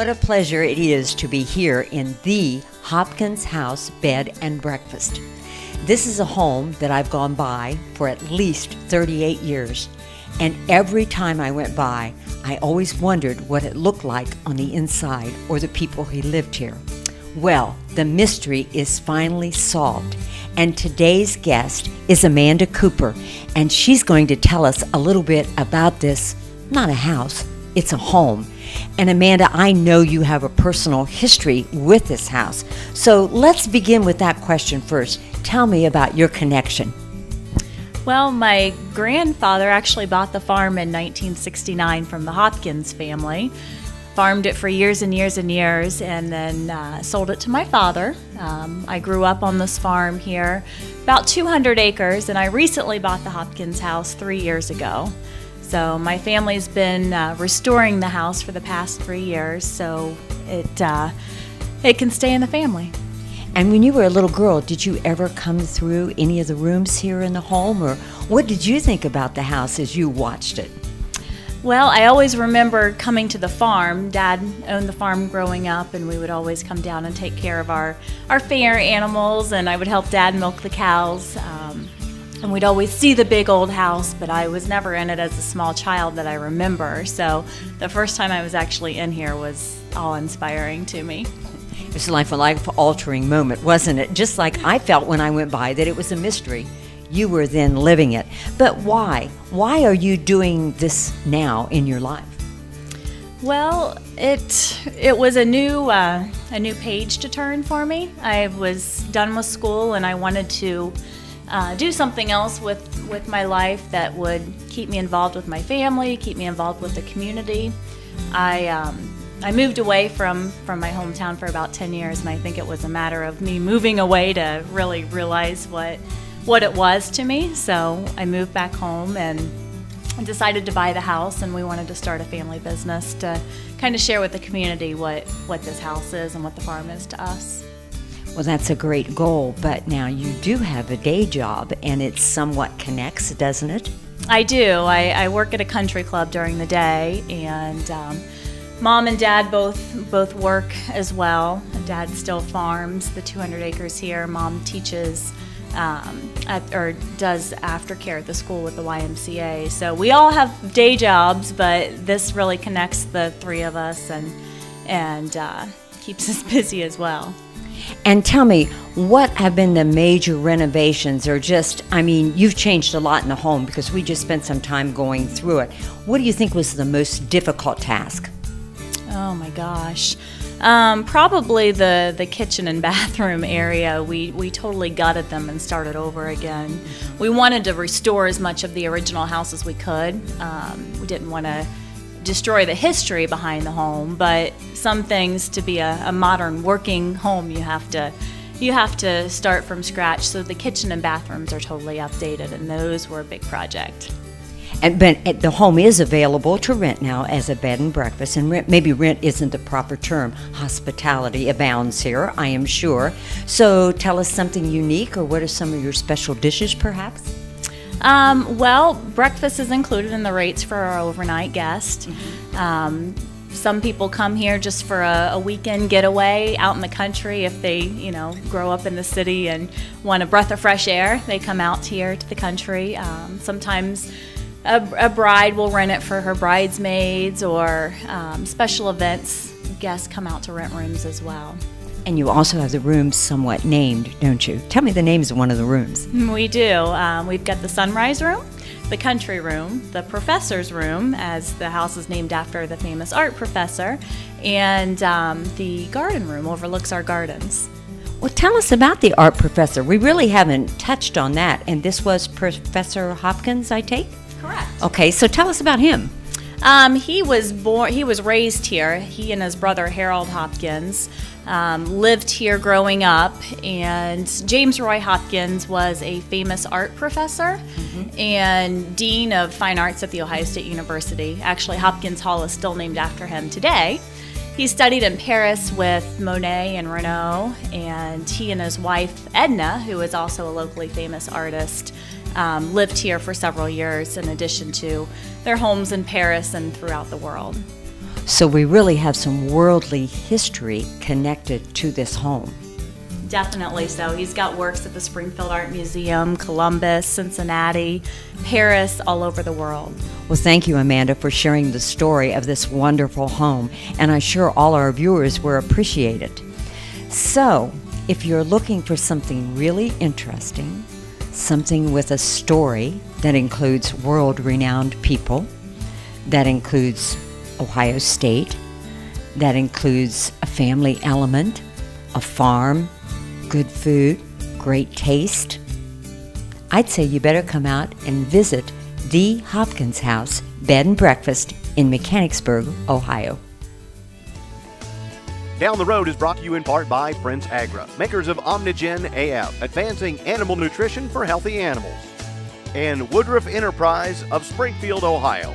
What a pleasure it is to be here in the Hopkins House Bed and Breakfast. This is a home that I've gone by for at least 38 years, and every time I went by, I always wondered what it looked like on the inside or the people who lived here. Well, the mystery is finally solved, and today's guest is Amanda Cooper, and she's going to tell us a little bit about this, not a house, it's a home. And Amanda, I know you have a personal history with this house. So let's begin with that question first. Tell me about your connection. Well, my grandfather actually bought the farm in 1969 from the Hopkins family. Farmed it for years and years and years, and then sold it to my father. I grew up on this farm here, about 200 acres, and I recently bought the Hopkins house 3 years ago. So my family's been restoring the house for the past 3 years, so it can stay in the family. And when you were a little girl, did you ever come through any of the rooms here in the home, or what did you think about the house as you watched it? Well, I always remember coming to the farm. Dad owned the farm growing up, and we would always come down and take care of our fair animals, and I would help Dad milk the cows. And we'd always see the big old house, but I was never in it as a small child that I remember. So the first time I was actually in here was awe-inspiring to me. It was like a life-altering moment, wasn't it? Just like I felt when I went by that it was a mystery. You were then living it. But why? Why are you doing this now in your life? Well, it was a new page to turn for me. I was done with school, and I wanted to do something else with my life that would keep me involved with my family, keep me involved with the community. I moved away from my hometown for about 10 years, and I think it was a matter of me moving away to really realize what it was to me. So I moved back home and decided to buy the house, and we wanted to start a family business to kind of share with the community what this house is and what the farm is to us. Well, that's a great goal, but now you do have a day job, and it somewhat connects, doesn't it? I do. I work at a country club during the day, and Mom and Dad both work as well. Dad still farms the 200 acres here. Mom teaches or does aftercare at the school with the YMCA. So we all have day jobs, but this really connects the three of us and keeps us busy as well. And tell me, what have been the major renovations, or just, I mean, you've changed a lot in the home because we just spent some time going through it. What do you think was the most difficult task? Oh my gosh. Probably the kitchen and bathroom area. We totally gutted them and started over again. We wanted to restore as much of the original house as we could. We didn't want to destroy the history behind the home, but some things, to be a modern working home, you have to start from scratch. So the kitchen and bathrooms are totally updated, and those were a big project. But the home is available to rent now as a bed and breakfast, and maybe rent isn't the proper term. Hospitality abounds here, I am sure. So tell us something unique, or what are some of your special dishes, perhaps? Well, breakfast is included in the rates for our overnight guest. Some people come here just for a weekend getaway out in the country. If they, grow up in the city and want a breath of fresh air, they come out here to the country. Sometimes a bride will rent it for her bridesmaids, or special events, guests come out to rent rooms as well. And you also have the rooms somewhat named, don't you? Tell me the names of one of the rooms. We do. We've got the sunrise room, the country room, the professor's room, as the house is named after the famous art professor, and the garden room overlooks our gardens. Well, tell us about the art professor. We really haven't touched on that, and this was Professor Hopkins, I take? Correct. Okay, so tell us about him. He was raised here. He and his brother Harold Hopkins lived here growing up, and James Roy Hopkins was a famous art professor and dean of fine arts at the Ohio State University. Actually, Hopkins Hall is still named after him today. He studied in Paris with Monet and Renault, and he and his wife Edna, who is also a locally famous artist, lived here for several years in addition to their homes in Paris and throughout the world. So we really have some worldly history connected to this home. Definitely so. He's got works at the Springfield Art Museum, Columbus, Cincinnati, Paris, all over the world. Well, thank you, Amanda, for sharing the story of this wonderful home, and I'm sure all our viewers will appreciate it. So, if you're looking for something really interesting, something with a story that includes world-renowned people, that includes Ohio State, that includes a family element, a farm, good food, great taste, I'd say you better come out and visit the Hopkins House Bed and Breakfast in Mechanicsburg, Ohio. Down the Road is brought to you in part by Prince Agra, makers of Omnigen AF, advancing animal nutrition for healthy animals, and Woodruff Enterprise of Springfield, Ohio.